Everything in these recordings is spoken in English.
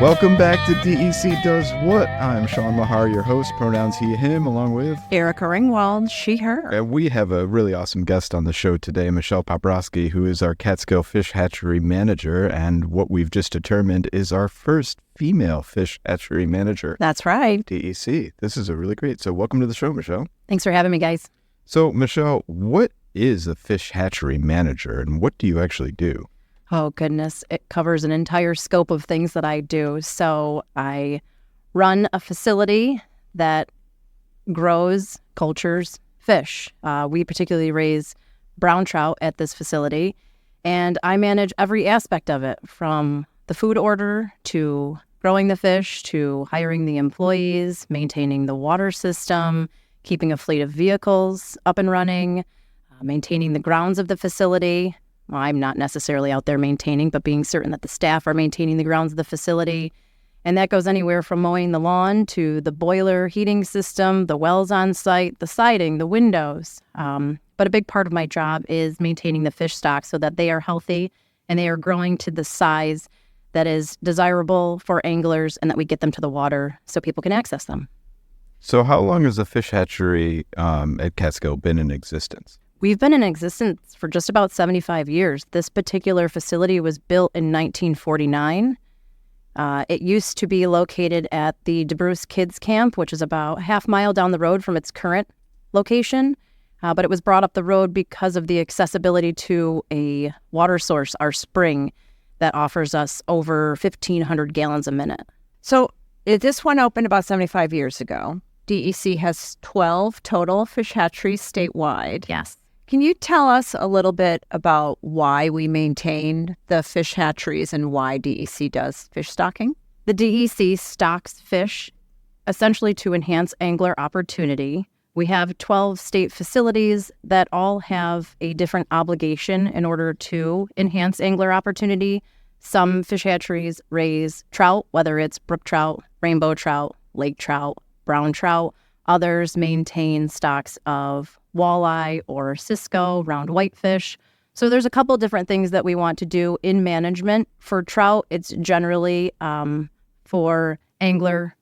Welcome back to DEC Does What. I'm Sean Mahar, your host, pronouns he, him, along with Erica Ringwald, she, her. And we have a really awesome guest on the show today, Michelle Poprawski, who is our Catskill Fish Hatchery manager, and what we've just determined is our first female fish hatchery manager. That's right. DEC. This is a really great. So welcome to the show, Michelle. Thanks for having me, guys. So, Michelle, what is a fish hatchery manager, and what do you actually do? Oh, goodness. It covers an entire scope of things that I do. So I run a facility that grows, cultures fish. We particularly raise brown trout at this facility, and I manage every aspect of it, from the food order to growing the fish to hiring the employees, maintaining the water system, keeping a fleet of vehicles up and running, maintaining the grounds of the facility. Well, I'm not necessarily out there maintaining, but being certain that the staff are maintaining the grounds of the facility. And that goes anywhere from mowing the lawn to the boiler heating system, the wells on site, the siding, the windows. But a big part of my job is maintaining the fish stock so that they are healthy and they are growing to the size that is desirable for anglers, and that we get them to the water so people can access them. So how long has the fish hatchery at Catskill been in existence? We've been in existence for just about 75 years. This particular facility was built in 1949. It used to be located at the DeBruce Kids Camp, which is about half mile down the road from its current location. But it was brought up the road because of the accessibility to a water source, our spring, that offers us over 1,500 gallons a minute. So this one opened about 75 years ago. DEC has 12 total fish hatcheries statewide. Yes. Can you tell us a little bit about why we maintain the fish hatcheries and why DEC does fish stocking? The DEC stocks fish essentially to enhance angler opportunity. We have 12 state facilities that all have a different obligation in order to enhance angler opportunity. Some fish hatcheries raise trout, whether it's brook trout, rainbow trout, lake trout, brown trout. Others maintain stocks of walleye or cisco, round whitefish. So there's a couple different things that we want to do in management. For trout, it's generally for angler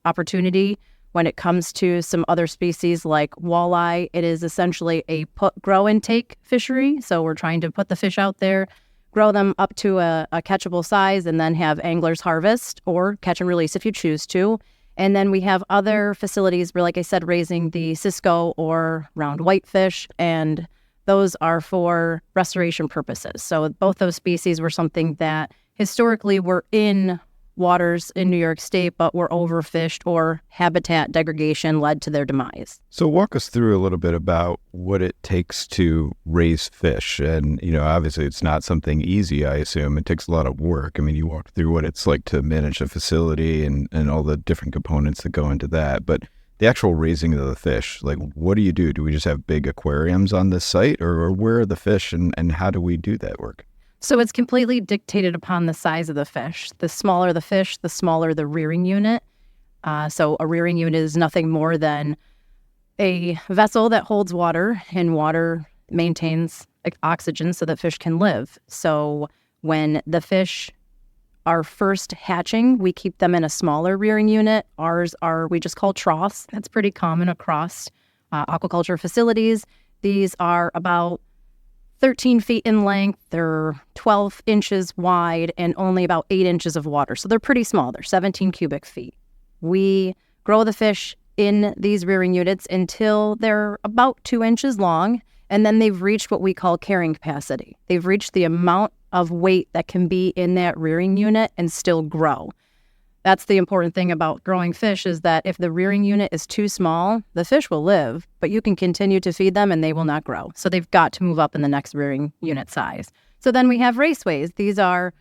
opportunity. When it comes to some other species like walleye, it is essentially a grow and take fishery. So we're trying to put the fish out there, grow them up to a catchable size, and then have anglers harvest or catch and release if you choose to. And then we have other facilities where, like I said, raising the cisco or round whitefish, and those are for restoration purposes. So both those species were something that historically were in waters in New York State, but were overfished or habitat degradation led to their demise. So walk us through a little bit about what it takes to raise fish. And, obviously it's not something easy, I assume. It takes a lot of work. I mean, you walk through what it's like to manage a facility and all the different components that go into that. But the actual raising of the fish, like, what do you do? Do we just have big aquariums on this site, or where are the fish, and how do we do that work? So it's completely dictated upon the size of the fish. The smaller the fish, the smaller the rearing unit. So a rearing unit is nothing more than a vessel that holds water, and water maintains oxygen so that fish can live. So when the fish are first hatching, we keep them in a smaller rearing unit. Ours we just call troughs. That's pretty common across aquaculture facilities. These are about 13 feet in length, they're 12 inches wide, and only about 8 inches of water. So they're pretty small. They're 17 cubic feet. We grow the fish in these rearing units until they're about 2 inches long, and then they've reached what we call carrying capacity. They've reached the amount of weight that can be in that rearing unit and still grow. That's the important thing about growing fish, is that if the rearing unit is too small, the fish will live, but you can continue to feed them and they will not grow. So they've got to move up in the next rearing unit size. So then we have raceways. These are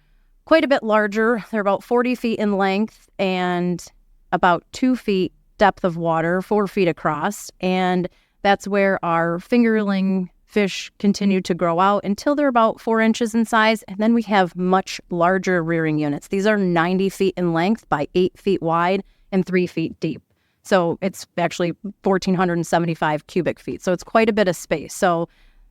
quite a bit larger. They're about 40 feet in length and about 2 feet depth of water, 4 feet across. And that's where our fingerling fish continue to grow out until they're about 4 inches in size. And then we have much larger rearing units. These are 90 feet in length by 8 feet wide and 3 feet deep. So it's actually 1,475 cubic feet. So it's quite a bit of space. So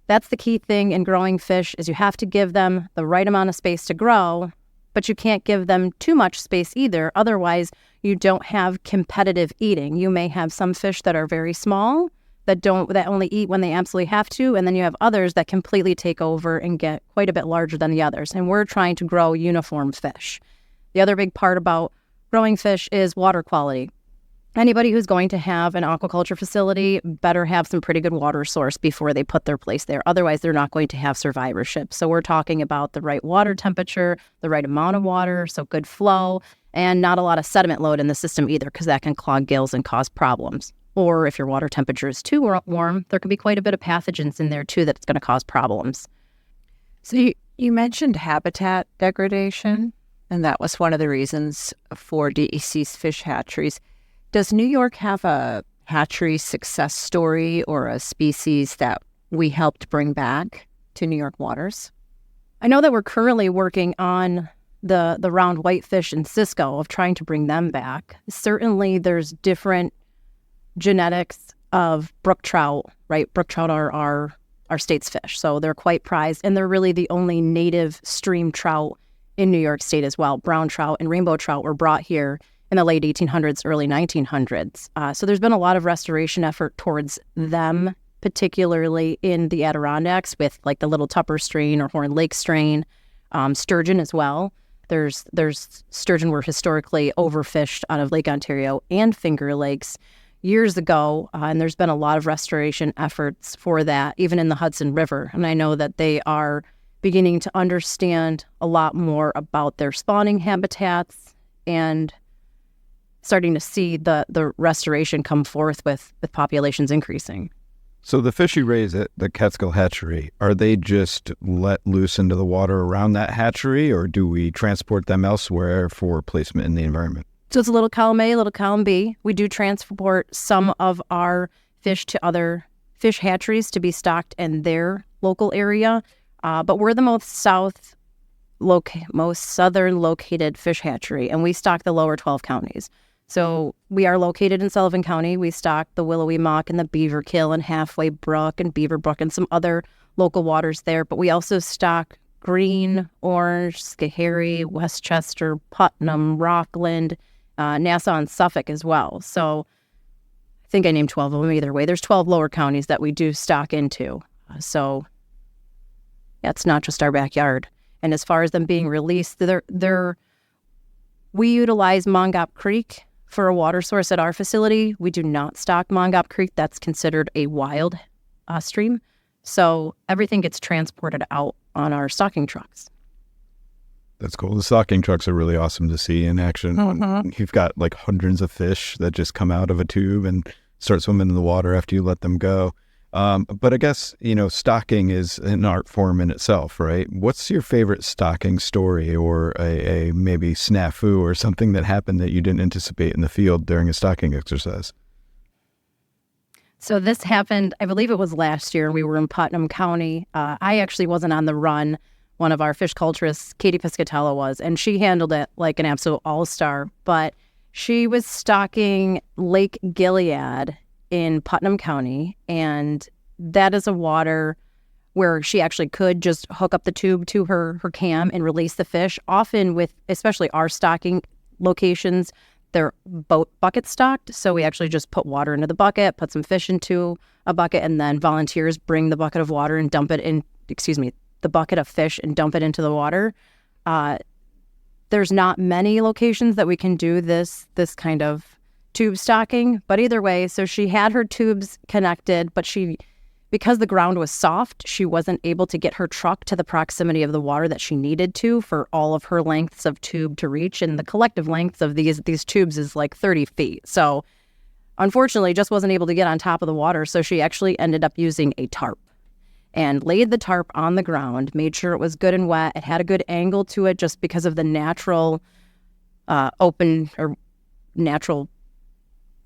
that's the key thing in growing fish, is you have to give them the right amount of space to grow but you can't give them too much space either. Otherwise, you don't have competitive eating. You may have some fish that are very small that only eat when they absolutely have to, and then you have others that completely take over and get quite a bit larger than the others. And we're trying to grow uniform fish. The other big part about growing fish is water quality. Anybody who's going to have an aquaculture facility better have some pretty good water source before they put their place there. Otherwise, they're not going to have survivorship. So we're talking about the right water temperature, the right amount of water, so good flow, and not a lot of sediment load in the system either, because that can clog gills and cause problems. Or if your water temperature is too warm, there can be quite a bit of pathogens in there too that's going to cause problems. So you mentioned habitat degradation, and that was one of the reasons for DEC's fish hatcheries. Does New York have a hatchery success story or a species that we helped bring back to New York waters? I know that we're currently working on the round whitefish in Cisco of trying to bring them back. Certainly there's different genetics of brook trout, right? Brook trout are our state's fish, so they're quite prized, and they're really the only native stream trout in New York State as well. Brown trout and rainbow trout were brought here in the late 1800s, early 1900s. So there's been a lot of restoration effort towards them, particularly in the Adirondacks with like the Little Tupper strain or Horn Lake strain, sturgeon as well. There's sturgeon were historically overfished out of Lake Ontario and Finger Lakes years ago, and there's been a lot of restoration efforts for that, even in the Hudson River. And I know that they are beginning to understand a lot more about their spawning habitats and starting to see the restoration come forth with populations increasing. So the fish you raise at the Catskill Hatchery, are they just let loose into the water around that hatchery, or do we transport them elsewhere for placement in the environment? So it's a little column A, a little column B. We do transport some of our fish to other fish hatcheries to be stocked in their local area, but we're the most southern located fish hatchery, and we stock the lower 12 counties. So we are located in Sullivan County. We stock the Willowy Muck and the Beaver Kill and Halfway Brook and Beaver Brook and some other local waters there. But we also stock Green, Orange, Schoharie, Westchester, Putnam, Rockland, Nassau, and Suffolk as well. So I think I named 12 of them either way. There's 12 lower counties that we do stock into. So that's not just our backyard. And as far as them being released, we utilize Mongop Creek for a water source at our facility. We do not stock Mongop Creek. That's considered a wild stream. So everything gets transported out on our stocking trucks. That's cool. The stocking trucks are really awesome to see in action. Mm-hmm. You've got like hundreds of fish that just come out of a tube and start swimming in the water after you let them go. But I guess, stocking is an art form in itself, right? What's your favorite stocking story, or a maybe snafu or something that happened that you didn't anticipate in the field during a stocking exercise? So this happened, I believe it was last year. We were in Putnam County. I actually wasn't on the run. One of our fish culturists, Katie Piscatella, was, and she handled it like an absolute all-star. But she was stocking Lake Gilead in Putnam County, and that is a water where she actually could just hook up the tube to her cam and release the fish. Often with, especially our stocking locations, they're bucket stocked, so we actually just put water into the bucket, put some fish into a bucket, and then volunteers bring the bucket of water and dump it in, the bucket of fish and dump it into the water. There's not many locations that we can do this kind of tube stocking, but either way, so she had her tubes connected, but because the ground was soft, she wasn't able to get her truck to the proximity of the water that she needed to for all of her lengths of tube to reach, and the collective length of these tubes is like 30 feet. So unfortunately, just wasn't able to get on top of the water, so she actually ended up using a tarp and laid the tarp on the ground, made sure it was good and wet. It had a good angle to it just because of the natural natural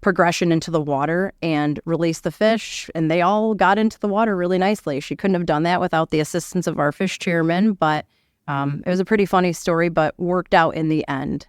progression into the water, and released the fish, and they all got into the water really nicely. She couldn't have done that without the assistance of our fish chairman, but it was a pretty funny story, but worked out in the end.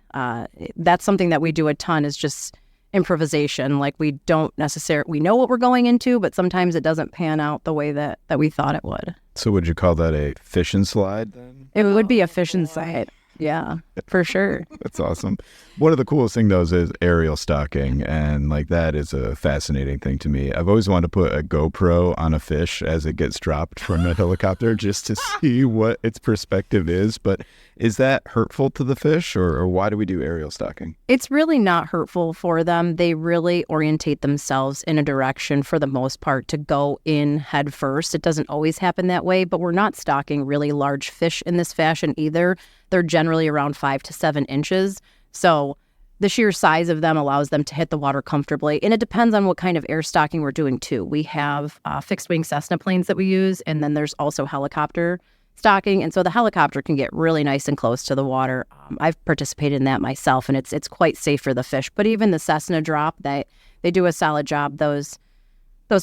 That's something that we do a ton, is just improvisation. Like, we know what we're going into, but sometimes it doesn't pan out the way that we thought it would. So would you call that a fish and slide then? It would be a fish and slide. Yeah, for sure. That's awesome. One of the coolest thing though is aerial stocking, and like that is a fascinating thing to me. I've always wanted to put a GoPro on a fish as it gets dropped from a helicopter just to see what its perspective is. But is that hurtful to the fish, or why do we do aerial stocking? It's really not hurtful for them. They really orientate themselves in a direction for the most part to go in head first. It doesn't always happen that way, but we're not stocking really large fish in this fashion either. They're generally around 5 to 7 inches. So the sheer size of them allows them to hit the water comfortably. And it depends on what kind of air stocking we're doing too. We have fixed-wing Cessna planes that we use, and then there's also helicopter stocking. And so the helicopter can get really nice and close to the water. I've participated in that myself, and it's quite safe for the fish. But even the Cessna drop, they do a solid job, those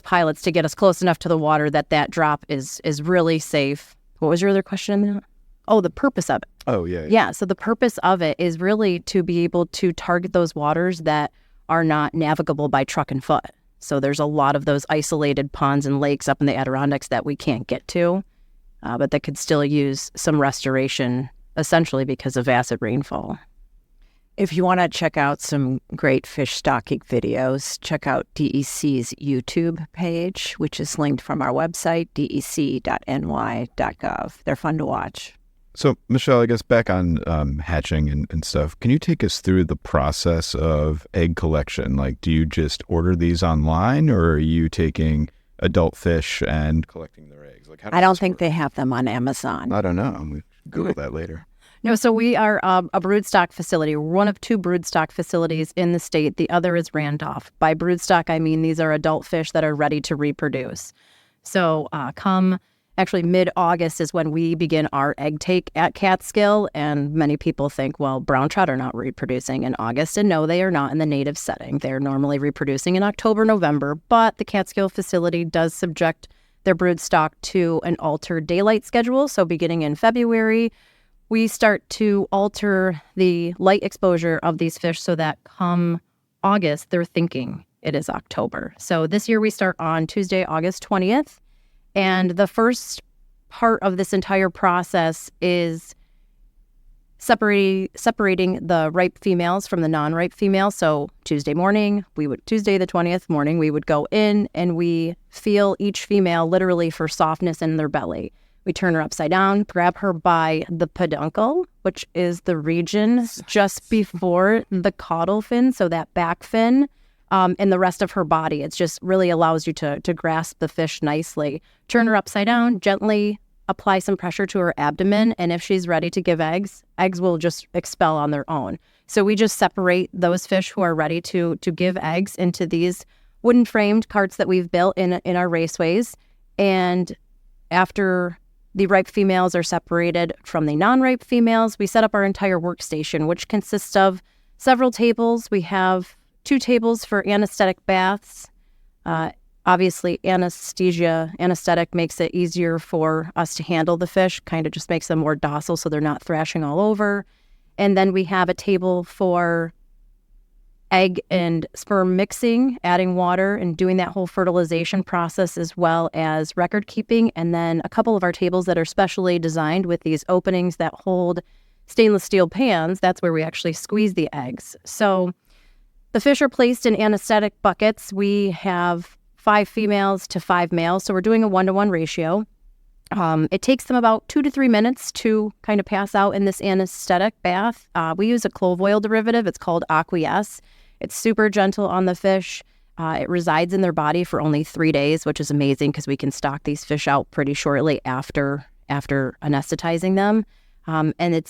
pilots, to get us close enough to the water that drop is really safe. What was your other question in that? Oh, the purpose of it. Oh, yeah. Yeah, so the purpose of it is really to be able to target those waters that are not navigable by truck and foot. So there's a lot of those isolated ponds and lakes up in the Adirondacks that we can't get to, but that could still use some restoration, essentially because of acid rainfall. If you want to check out some great fish stocking videos, check out DEC's YouTube page, which is linked from our website, dec.ny.gov. They're fun to watch. So, Michelle, I guess back on hatching and stuff, can you take us through the process of egg collection? Like, do you just order these online, or are you taking adult fish and collecting their eggs? Like, how does I don't this think work? they have them on Amazon. I don't know. We Google that later. No, so we are a broodstock facility. We're one of 2 broodstock facilities in the state. The other is Randolph. By broodstock, I mean these are adult fish that are ready to reproduce. So actually, mid-August is when we begin our egg take at Catskill, and many people think, well, brown trout are not reproducing in August, and no, they are not in the native setting. They're normally reproducing in October, November, but the Catskill facility does subject their broodstock to an altered daylight schedule. So beginning in February, we start to alter the light exposure of these fish so that come August, they're thinking it is October. So this year we start on Tuesday, August 20th. And the first part of this entire process is separating the ripe females from the non-ripe females. So Tuesday the 20th morning, we would go in and we feel each female literally for softness in their belly. We turn her upside down, grab her by the peduncle, which is the region just before the caudal fin, so that back fin. And the rest of her body. It just really allows you to grasp the fish nicely. Turn her upside down, gently apply some pressure to her abdomen, and if she's ready to give eggs will just expel on their own. So we just separate those fish who are ready to give eggs into these wooden framed carts that we've built in our raceways. And after the ripe females are separated from the non-ripe females, we set up our entire workstation, which consists of several tables. We have 2 tables for anesthetic baths. Obviously, anesthetic makes it easier for us to handle the fish, kind of just makes them more docile so they're not thrashing all over. And then we have a table for egg and sperm mixing, adding water, and doing that whole fertilization process, as well as record keeping. And then a couple of our tables that are specially designed with these openings that hold stainless steel pans. That's where we actually squeeze the eggs. So the fish are placed in anesthetic buckets. We have 5 females to 5 males, so we're doing a 1-to-1 ratio. It takes them about 2 to 3 minutes to kind of pass out in this anesthetic bath. We use a clove oil derivative. It's called Aqueous. It's super gentle on the fish. It resides in their body for only 3 days, which is amazing because we can stock these fish out pretty shortly after anesthetizing them. And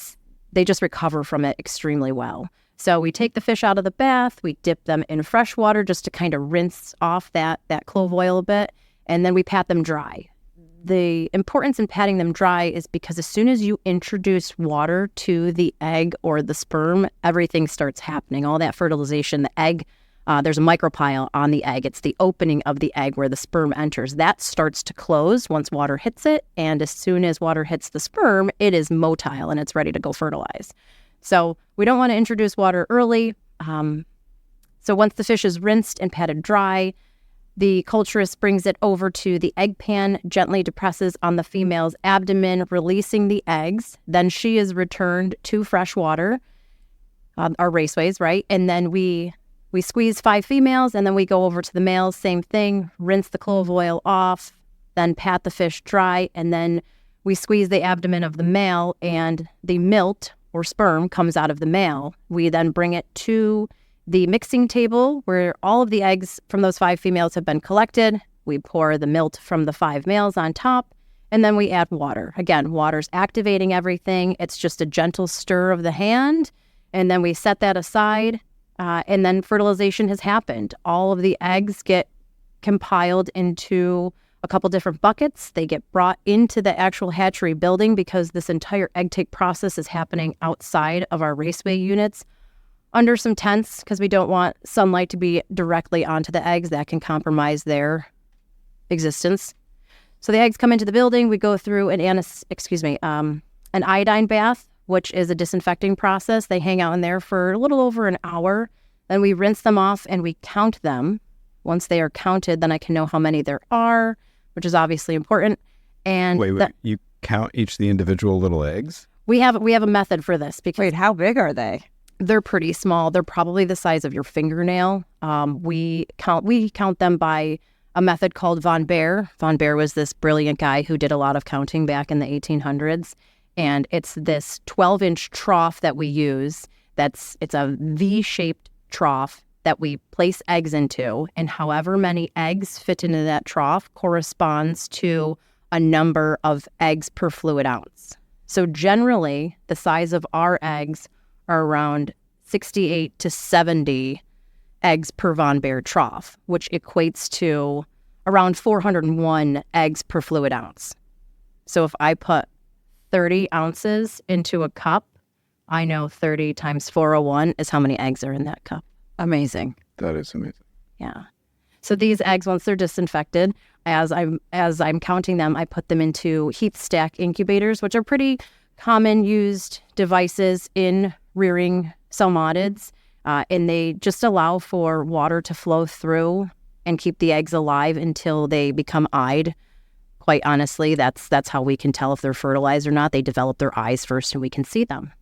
they just recover from it extremely well. So we take the fish out of the bath, we dip them in fresh water just to kind of rinse off that clove oil a bit, and then we pat them dry. The importance in patting them dry is because as soon as you introduce water to the egg or the sperm, everything starts happening. All that fertilization, the egg, there's a micropyle on the egg. It's the opening of the egg where the sperm enters. That starts to close once water hits it, and as soon as water hits the sperm, it is motile and it's ready to go fertilize. So we don't want to introduce water early. So once the fish is rinsed and patted dry, The culturist brings it over to the egg pan, gently depresses on the female's abdomen, releasing the eggs. Then she is returned to freshwater, our raceways, right? And then we squeeze 5 females, and then we go over to the males, same thing, rinse the clove oil off, then pat the fish dry, and then we squeeze the abdomen of the male, and the milt or sperm comes out of the male. We then bring it to the mixing table where all of the eggs from those 5 females have been collected. We pour the milt from the 5 males on top, and then we add water. Again, water's activating everything. It's just a gentle stir of the hand, and then we set that aside, and then fertilization has happened. All of the eggs get compiled into a couple different buckets. They get brought into the actual hatchery building because this entire egg take process is happening outside of our raceway units under some tents because we don't want sunlight to be directly onto the eggs. That can compromise their existence. So the eggs come into the building. We go through an iodine bath, which is a disinfecting process. They hang out in there for a little over an hour. Then we rinse them off and we count them. Once they are counted, then I can know how many there are, which is obviously important. And wait, you count each of the individual little eggs? We have a method for this because Wait, how big are they? they're pretty small. They're probably the size of your fingernail. We count them by a method called Von Baer. Von Baer was this brilliant guy who did a lot of counting back in the 1800s. And it's this 12-inch trough that we use. It's a V-shaped trough that we place eggs into. And however many eggs fit into that trough corresponds to a number of eggs per fluid ounce. So generally, the size of our eggs are around 68 to 70 eggs per Von Baer trough, which equates to around 401 eggs per fluid ounce. So if I put 30 ounces into a cup, I know 30 times 401 is how many eggs are in that cup. Amazing. That is amazing. Yeah. So these eggs, once they're disinfected, as I'm counting them, I put them into heat stack incubators, which are pretty common used devices in rearing salmonids. And they just allow for water to flow through and keep the eggs alive until they become eyed. Quite honestly, that's how we can tell if they're fertilized or not. They develop their eyes first and we can see them.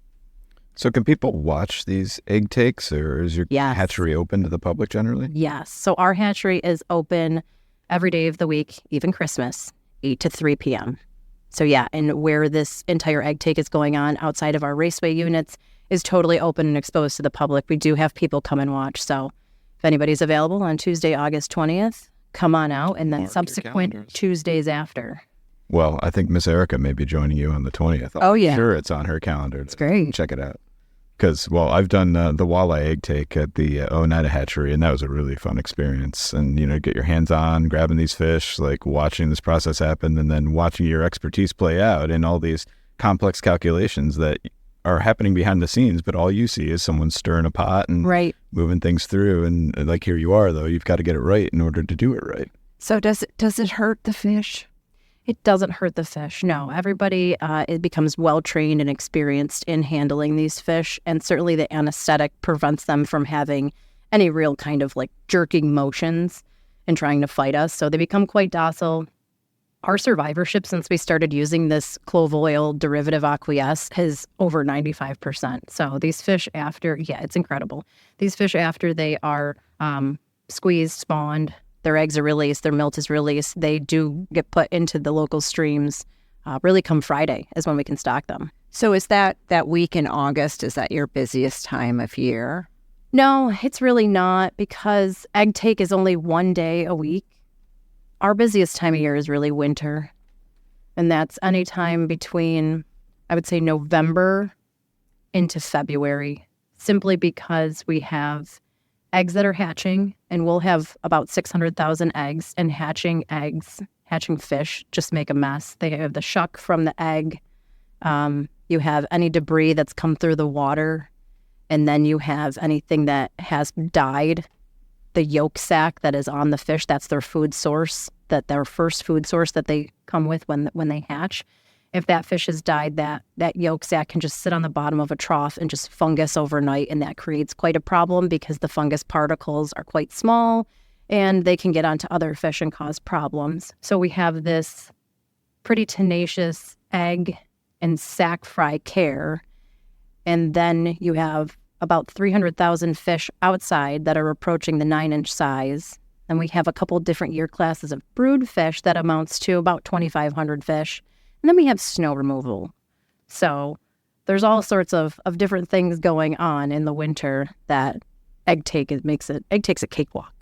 So can people watch these egg takes, or is your hatchery open to the public generally? Yes. So our hatchery is open every day of the week, even Christmas, 8 to 3 p.m. So yeah, and where this entire egg take is going on outside of our raceway units is totally open and exposed to the public. We do have people come and watch. So if anybody's available on Tuesday, August 20th, come on out, and then Mark your subsequent calendars. Tuesdays after. Well, I think Miss Erica may be joining you on the 20th. Oh, yeah. I'm sure it's on her calendar. It's great. Check it out. Because, well, I've done the walleye egg take at the Oneida Hatchery, and that was a really fun experience. And, get your hands on grabbing these fish, like watching this process happen, and then watching your expertise play out in all these complex calculations that are happening behind the scenes, but all you see is someone stirring a pot and moving things through. And like, here you are, though, you've got to get it right in order to do it right. So does it hurt the fish? It doesn't hurt the fish. No, everybody it becomes well-trained and experienced in handling these fish. And certainly the anesthetic prevents them from having any real kind of like jerking motions and trying to fight us. So they become quite docile. Our survivorship since we started using this clove oil derivative aqueous is over 95%. So these fish after, it's incredible. These fish after they are squeezed, spawned, their eggs are released, their milt is released, they do get put into the local streams. Really come Friday is when we can stock them. So is that week in August, is that your busiest time of year? No, it's really not, because egg take is only one day a week. Our busiest time of year is really winter. And that's any time between, I would say, November into February, simply because we have eggs that are hatching, and we'll have about 600,000 eggs, and hatching fish just make a mess. They have the shuck from the egg. You have any debris that's come through the water, and then you have anything that has died. The yolk sac that is on the fish, that's their food source, that their first food source that they come with when they hatch. If that fish has died, that yolk sac can just sit on the bottom of a trough and just fungus overnight, and that creates quite a problem because the fungus particles are quite small, and they can get onto other fish and cause problems. So we have this pretty tenacious egg and sac fry care. And then you have about 300,000 fish outside that are approaching the 9-inch size. And we have a couple different year classes of brood fish that amounts to about 2,500 fish. And then we have snow removal. So there's all sorts of different things going on in the winter that egg takes a cakewalk.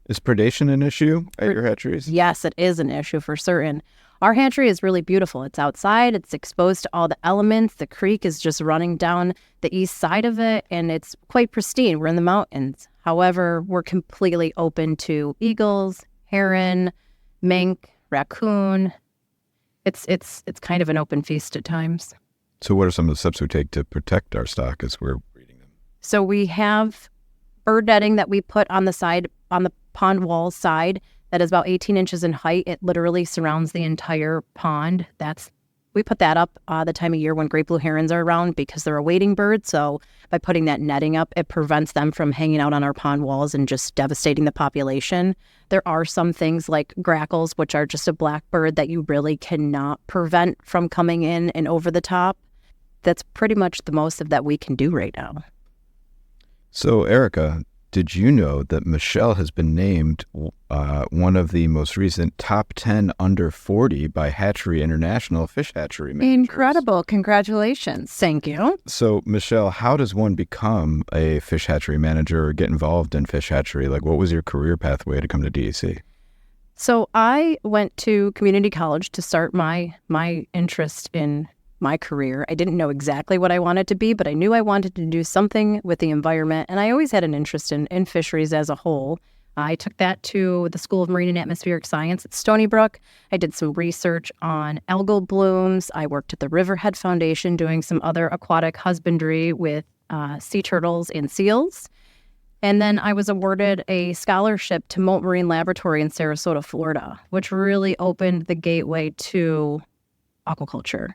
Is predation an issue at your hatcheries? Yes, it is an issue for certain. Our hatchery is really beautiful. It's outside. It's exposed to all the elements. The creek is just running down the east side of it, and it's quite pristine. We're in the mountains. However, we're completely open to eagles, heron, mink, raccoon. It's kind of an open feast at times. So what are some of the steps we take to protect our stock as we're breeding them? So we have bird netting that we put on the side, on the pond wall side, that is about 18 inches in height. It literally surrounds the entire pond. We put that up the time of year when great blue herons are around because they're a wading bird. So by putting that netting up, it prevents them from hanging out on our pond walls and just devastating the population. There are some things like grackles, which are just a black bird that you really cannot prevent from coming in and over the top. That's pretty much the most of that we can do right now. So, Erica, did you know that Michelle has been named one of the most recent top 10 under 40 by Hatchery International Fish Hatchery managers? Incredible. Congratulations. Thank you. So, Michelle, how does one become a fish hatchery manager or get involved in fish hatchery? Like, what was your career pathway to come to DEC? So I went to community college to start my interest in my career. I didn't know exactly what I wanted to be, but I knew I wanted to do something with the environment, and I always had an interest in fisheries as a whole. I took that to the School of Marine and Atmospheric Science at Stony Brook. I did some research on algal blooms. I worked at the Riverhead Foundation doing some other aquatic husbandry with sea turtles and seals. And then I was awarded a scholarship to Moult Marine Laboratory in Sarasota, Florida, which really opened the gateway to aquaculture.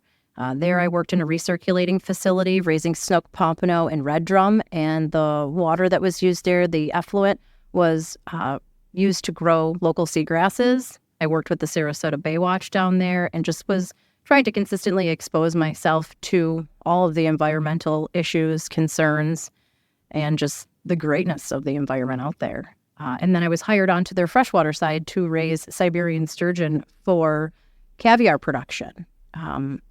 There I worked in a recirculating facility raising snook, pompano, and red drum, and the water that was used there, the effluent, was used to grow local seagrasses. I worked with the Sarasota Baywatch down there and just was trying to consistently expose myself to all of the environmental issues, concerns, and just the greatness of the environment out there. And then I was hired onto their freshwater side to raise Siberian sturgeon for caviar production.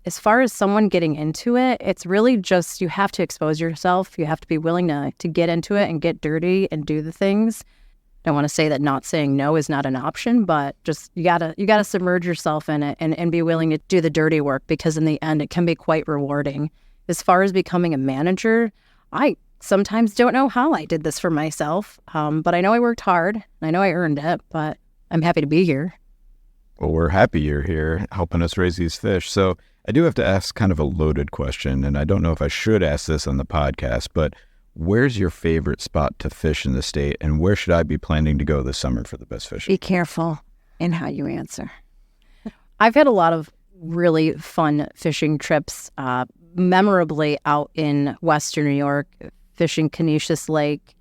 As far as someone getting into it, it's really just you have to expose yourself. You have to be willing to get into it and get dirty and do the things. I don't want to say that not saying no is not an option, but just you gotta submerge yourself in it and be willing to do the dirty work, because in the end it can be quite rewarding. As far as becoming a manager, I sometimes don't know how I did this for myself, but I know I worked hard and I know I earned it, but I'm happy to be here. Well, we're happy you're here helping us raise these fish. So I do have to ask kind of a loaded question, and I don't know if I should ask this on the podcast, but where's your favorite spot to fish in the state, and where should I be planning to go this summer for the best fishing? Be careful in how you answer. I've had a lot of really fun fishing trips, memorably out in Western New York, fishing Canisius Lake.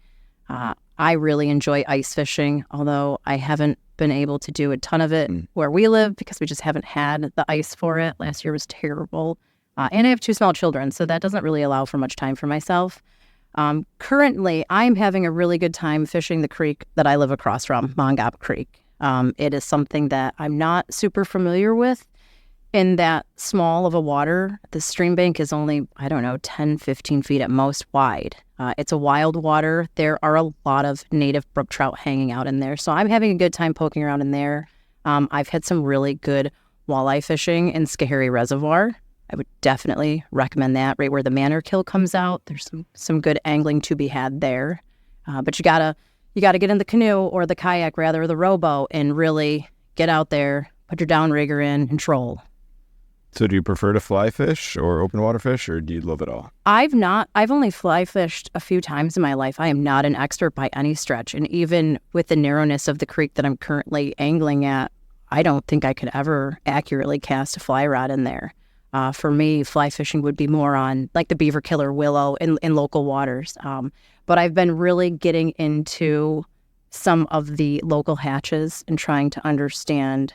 I really enjoy ice fishing, although I haven't been able to do a ton of it where we live because we just haven't had the ice for it. Last year was terrible. And I have 2 small children, so that doesn't really allow for much time for myself. Currently, I'm having a really good time fishing the creek that I live across from, Mongop Creek. It is something that I'm not super familiar with in that small of a water. The stream bank is only, 10, 15 feet at most wide. It's a wild water. There are a lot of native brook trout hanging out in there. So I'm having a good time poking around in there. I've had some really good walleye fishing in Schoharie Reservoir. I would definitely recommend that, right where the Manor Kill comes out. There's some good angling to be had there. But you gotta get in the canoe, or the kayak rather, or the rowboat, and really get out there, put your downrigger in, and troll. So do you prefer to fly fish or open water fish, or do you love it all? I've only fly fished a few times in my life. I am not an expert by any stretch. And even with the narrowness of the creek that I'm currently angling at, I don't think I could ever accurately cast a fly rod in there. For me, fly fishing would be more on like the Beaver Killer Willow in local waters. But I've been really getting into some of the local hatches and trying to understand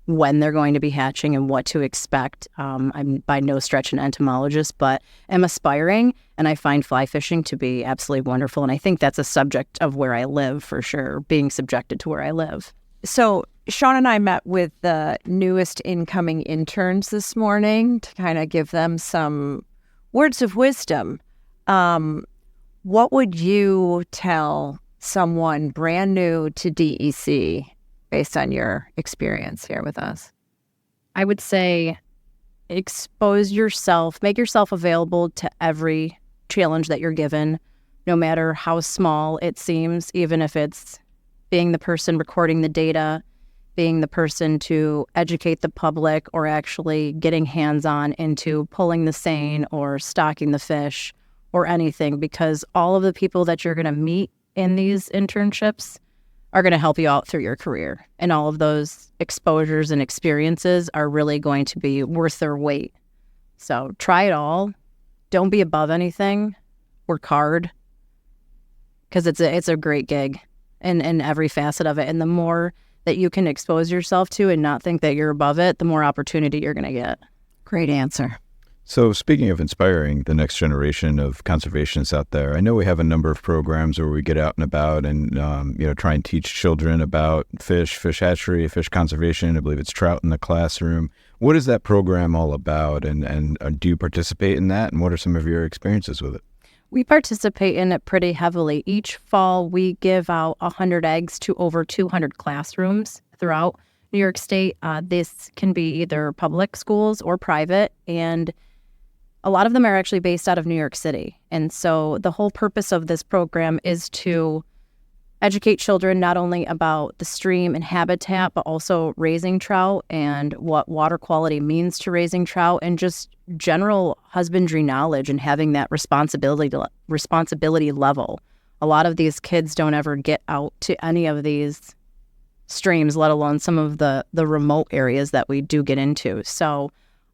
when they're going to be hatching and what to expect. I'm by no stretch an entomologist, but am aspiring, and I find fly fishing to be absolutely wonderful. And I think that's a subject of where I live for sure, being subjected to where I live. So Sean and I met with the newest incoming interns this morning to kind of give them some words of wisdom. What would you tell someone brand new to DEC based on your experience here with us? I would say expose yourself, make yourself available to every challenge that you're given, no matter how small it seems, even if it's being the person recording the data, being the person to educate the public, or actually getting hands-on into pulling the seine or stocking the fish or anything, because all of the people that you're going to meet in these internships are going to help you out through your career. And all of those exposures and experiences are really going to be worth their weight. So try it all. Don't be above anything. Work hard, because it's a great gig in every facet of it. And the more that you can expose yourself to and not think that you're above it, the more opportunity you're going to get. Great answer. So speaking of inspiring the next generation of conservationists out there, I know we have a number of programs where we get out and about and, try and teach children about fish hatchery, fish conservation. I believe it's Trout in the classroom. What is that program all about? And do you participate in that? And what are some of your experiences with it? We participate in it pretty heavily. Each fall, we give out 100 eggs to over 200 classrooms throughout New York State. This can be either public schools or private, and a lot of them are actually based out of New York City. And so the whole purpose of this program is to educate children not only about the stream and habitat, but also raising trout and what water quality means to raising trout, and just general husbandry knowledge and having that responsibility level. A lot of these kids don't ever get out to any of these streams, let alone some of the remote areas that we do get into. So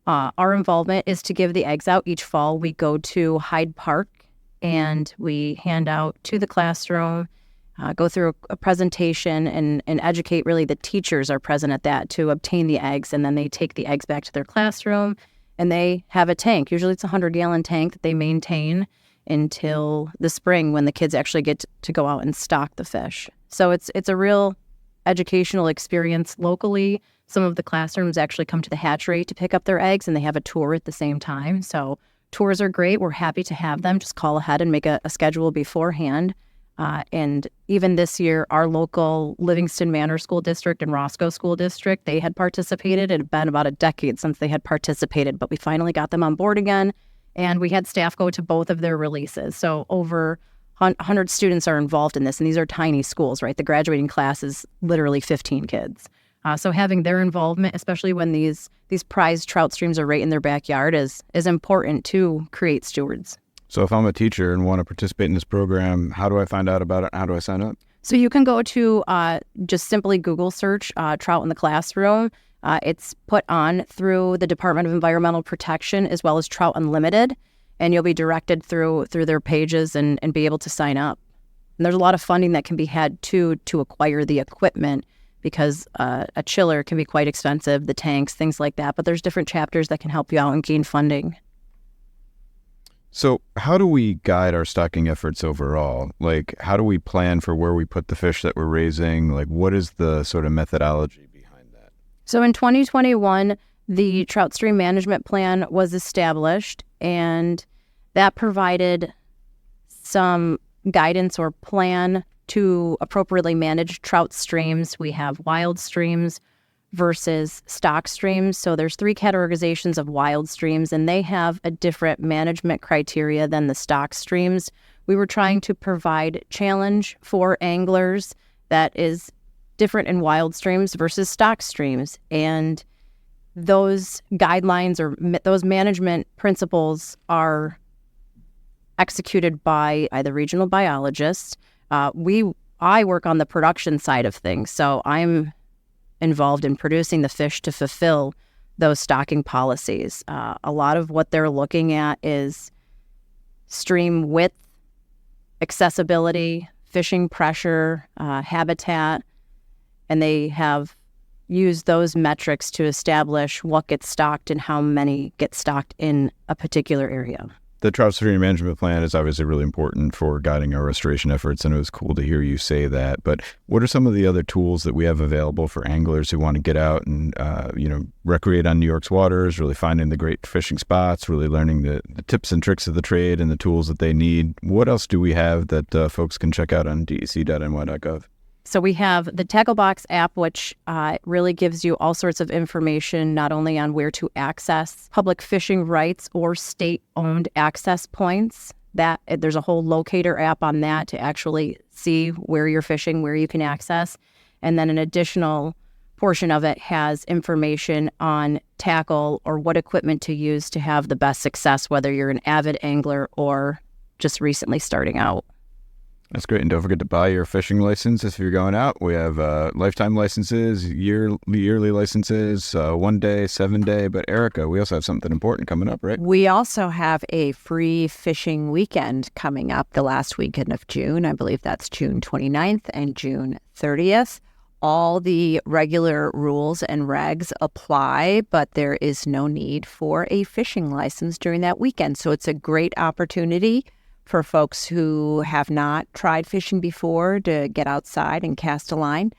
our involvement is to give the eggs out each fall. We go to Hyde Park and we hand out to the classroom, go through a presentation and educate. Really, the teachers are present at that to obtain the eggs, and then they take the eggs back to their classroom and they have a tank. Usually it's a 100-gallon tank that they maintain until the spring when the kids actually get to go out and stock the fish. So it's a real educational experience locally. Some of the classrooms actually come to the hatchery to pick up their eggs, and they have a tour at the same time. So tours are great. We're happy to have them. Just call ahead and make a schedule beforehand. And even this year, our local Livingston Manor School District and Roscoe School District, they had participated. It had been about a decade since they had participated, but we finally got them on board again. And we had staff go to both of their releases. So over 100 students are involved in this, and these are tiny schools, right? The graduating class is literally 15 kids. So having their involvement, especially when these prized trout streams are right in their backyard, is important to create stewards. So if I'm a teacher and want to participate in this program, how do I find out about it? How do I sign up? So you can go to just simply Google search Trout in the Classroom. It's put on through the Department of Environmental Protection as well as Trout Unlimited, and you'll be directed through their pages and be able to sign up. And there's a lot of funding that can be had to acquire the equipment, because a chiller can be quite expensive, the tanks, things like that. But there's different chapters that can help you out and gain funding. So how do we guide our stocking efforts overall? Like, how do we plan for where we put the fish that we're raising? Like, what is the sort of methodology behind that? So in 2021, the Trout Stream Management Plan was established, and that provided some guidance or plan to appropriately manage trout streams. We have wild streams versus stock streams. So there's 3 categorizations of wild streams, and they have a different management criteria than the stock streams. We were trying to provide challenge for anglers that is different in wild streams versus stock streams. And those guidelines or those management principles are executed by either regional biologists. I work on the production side of things, so I'm involved in producing the fish to fulfill those stocking policies. A lot of what they're looking at is stream width, accessibility, fishing pressure, habitat, and they have used those metrics to establish what gets stocked and how many get stocked in a particular area. The trout stream management plan is obviously really important for guiding our restoration efforts, and it was cool to hear you say that. But what are some of the other tools that we have available for anglers who want to get out and, recreate on New York's waters, really finding the great fishing spots, really learning the tips and tricks of the trade and the tools that they need? What else do we have that folks can check out on dec.ny.gov? So we have the Tackle Box app, which really gives you all sorts of information, not only on where to access public fishing rights or state-owned access points. There's a whole locator app on that to actually see where you're fishing, where you can access. And then an additional portion of it has information on tackle or what equipment to use to have the best success, whether you're an avid angler or just recently starting out. That's great. And don't forget to buy your fishing license if you're going out. We have lifetime licenses, yearly licenses, 1 day, 7 day. But Erica, we also have something important coming up, right? We also have a free fishing weekend coming up the last weekend of June. I believe that's June 29th and June 30th. All the regular rules and regs apply, but there is no need for a fishing license during that weekend. So it's a great opportunity for folks who have not tried fishing before to get outside and cast a line.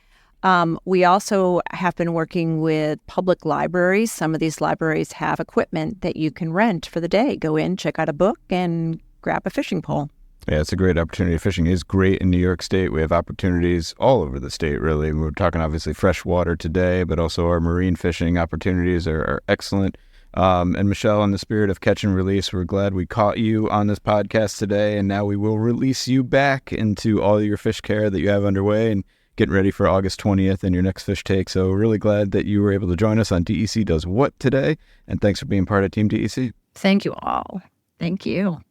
We also have been working with public libraries. Some of these libraries have equipment that you can rent for the day. Go in, check out a book, and grab a fishing pole. Yeah, it's a great opportunity. Fishing is great in New York State. We have opportunities all over the state, really. We're talking obviously freshwater today, but also our marine fishing opportunities are excellent. And Michelle, in the spirit of catch and release, we're glad we caught you on this podcast today, and now we will release you back into all your fish care that you have underway and getting ready for August 20th and your next fish take. So we're really glad that you were able to join us on DEC Does What today, and thanks for being part of Team DEC. Thank you all. Thank you.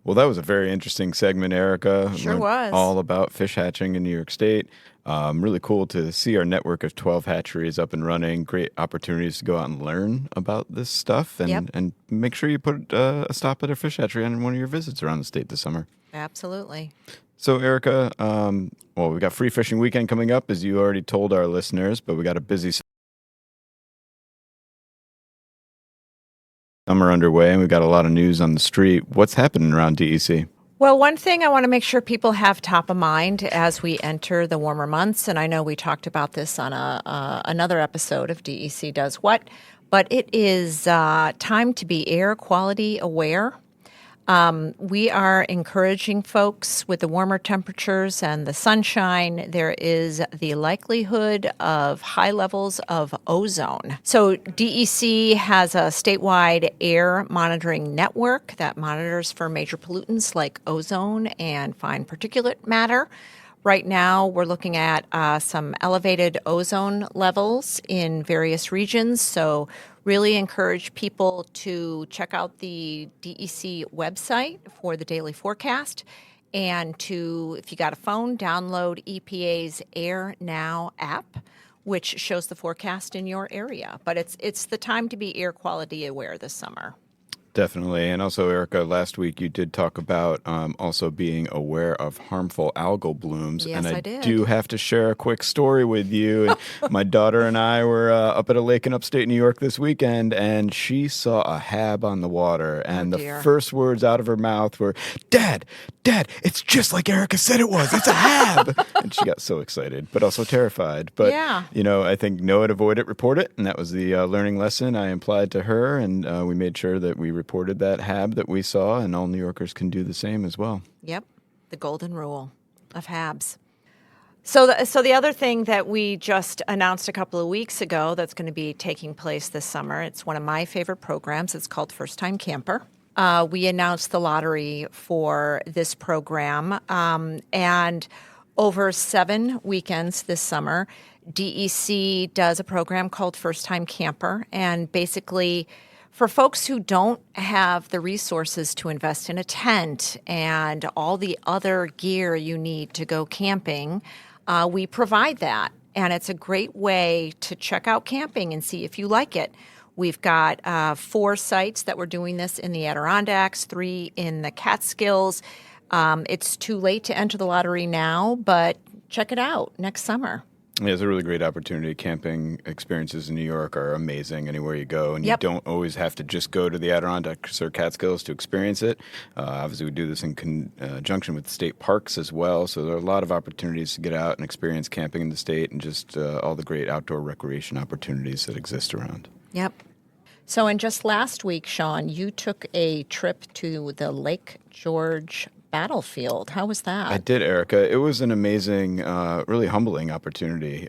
Well, that was a very interesting segment, Erica. Sure was. All about fish hatching in New York State. Really cool to see our network of 12 hatcheries up and running. Great opportunities to go out and learn about this stuff and make sure you put a stop at a fish hatchery on one of your visits around the state this summer. Absolutely. So, Erica, we got Free Fishing Weekend coming up, as you already told our listeners, but we got a busy summer underway, and we've got a lot of news on the street. What's happening around DEC? Well, one thing I want to make sure people have top of mind as we enter the warmer months, and I know we talked about this on another episode of DEC Does What, but it is time to be air quality aware. We are encouraging folks with the warmer temperatures and the sunshine. There is the likelihood of high levels of ozone. So DEC has a statewide air monitoring network that monitors for major pollutants like ozone and fine particulate matter. Right now, we're looking at some elevated ozone levels in various regions. So really encourage people to check out the DEC website for the daily forecast and to, if you got a phone, download EPA's Air Now app, which shows the forecast in your area. But it's the time to be air quality aware this summer. Definitely. And also, Erica, last week you did talk about also being aware of harmful algal blooms. Yes, and I did. Do have to share a quick story with you. And my daughter and I were up at a lake in upstate New York this weekend, and she saw a hab on the water. And the first words out of her mouth were, Dad, it's just like Erica said it was. It's a hab. And she got so excited, but also terrified. But, I think know it, avoid it, report it. And that was the learning lesson I implied to her. And we made sure that we reported that hab that we saw, and all New Yorkers can do the same as well. Yep, the golden rule of habs. So the other thing that we just announced a couple of weeks ago that's going to be taking place this summer, it's one of my favorite programs. It's called First Time Camper. We announced the lottery for this program, and over 7 weekends this summer, DEC does a program called First Time Camper, and basically for folks who don't have the resources to invest in a tent and all the other gear you need to go camping, we provide that. And it's a great way to check out camping and see if you like it. We've got 4 sites that we're doing this in the Adirondacks, 3 in the Catskills. It's too late to enter the lottery now, but check it out next summer. Yeah, it's a really great opportunity. Camping experiences in New York are amazing anywhere you go, and Yep. you don't always have to just go to the Adirondacks or Catskills to experience it. Obviously, we do this in conjunction with state parks as well, so there are a lot of opportunities to get out and experience camping in the state and just all the great outdoor recreation opportunities that exist around. Yep. So, in just last week, Sean, you took a trip to the Lake George battlefield. How was that? I did, Erica. It was an amazing, really humbling opportunity.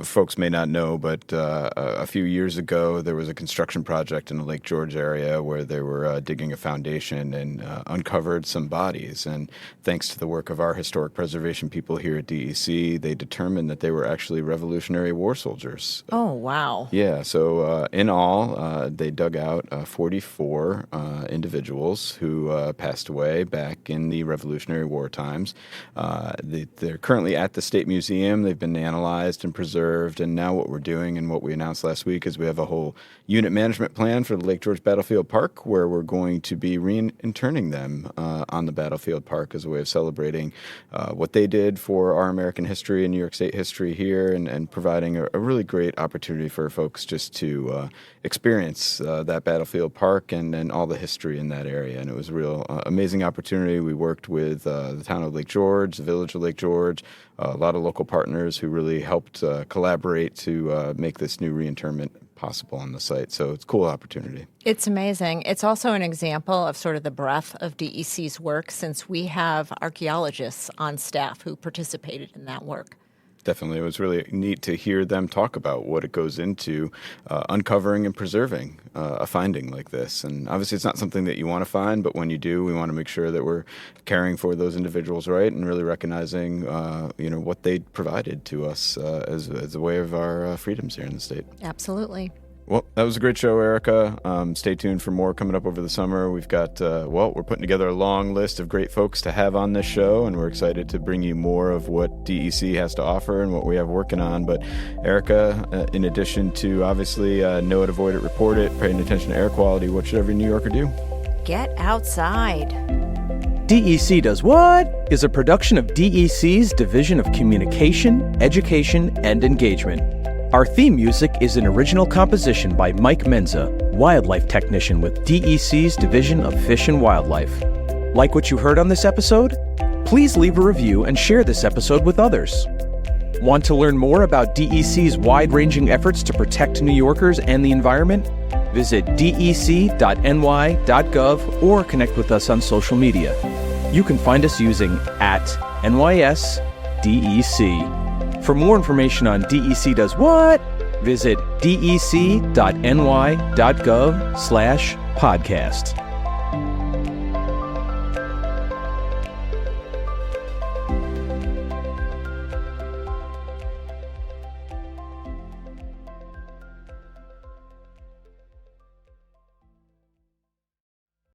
Folks may not know, but a few years ago, there was a construction project in the Lake George area where they were digging a foundation and uncovered some bodies. And thanks to the work of our historic preservation people here at DEC, they determined that they were actually Revolutionary War soldiers. Oh, wow. Yeah, so in all, they dug out 44 individuals who passed away back in the Revolutionary War times. They're currently at the State Museum. They've been analyzed and preserved, and now what we're doing and what we announced last week is we have a whole unit management plan for the Lake George Battlefield Park where we're going to be reinterning them on the Battlefield Park as a way of celebrating what they did for our American history and New York State history here and providing a really great opportunity for folks just to experience that Battlefield Park and all the history in that area. And it was a real amazing opportunity. We worked with the town of Lake George, the village of Lake George, a lot of local partners who really helped collaborate to make this new reinterment possible on the site. So it's a cool opportunity. It's amazing. It's also an example of sort of the breadth of DEC's work since we have archaeologists on staff who participated in that work. Definitely. It was really neat to hear them talk about what it goes into uncovering and preserving a finding like this. And obviously it's not something that you want to find, but when you do, we want to make sure that we're caring for those individuals right and really recognizing what they provided to us as a way of our freedoms here in the state. Absolutely. Well, that was a great show, Erica. Stay tuned for more coming up over the summer. We've got, we're putting together a long list of great folks to have on this show, and we're excited to bring you more of what DEC has to offer and what we have working on. But Erica, in addition to obviously know it, avoid it, report it, paying attention to air quality, what should every New Yorker do? Get outside. DEC Does What is a production of DEC's Division of Communication, Education, and Engagement. Our theme music is an original composition by Mike Menza, wildlife technician with DEC's Division of Fish and Wildlife. Like what you heard on this episode? Please leave a review and share this episode with others. Want to learn more about DEC's wide-ranging efforts to protect New Yorkers and the environment? Visit dec.ny.gov or connect with us on social media. You can find us using @NYSDEC. For more information on DEC Does What, visit dec.ny.gov/podcast.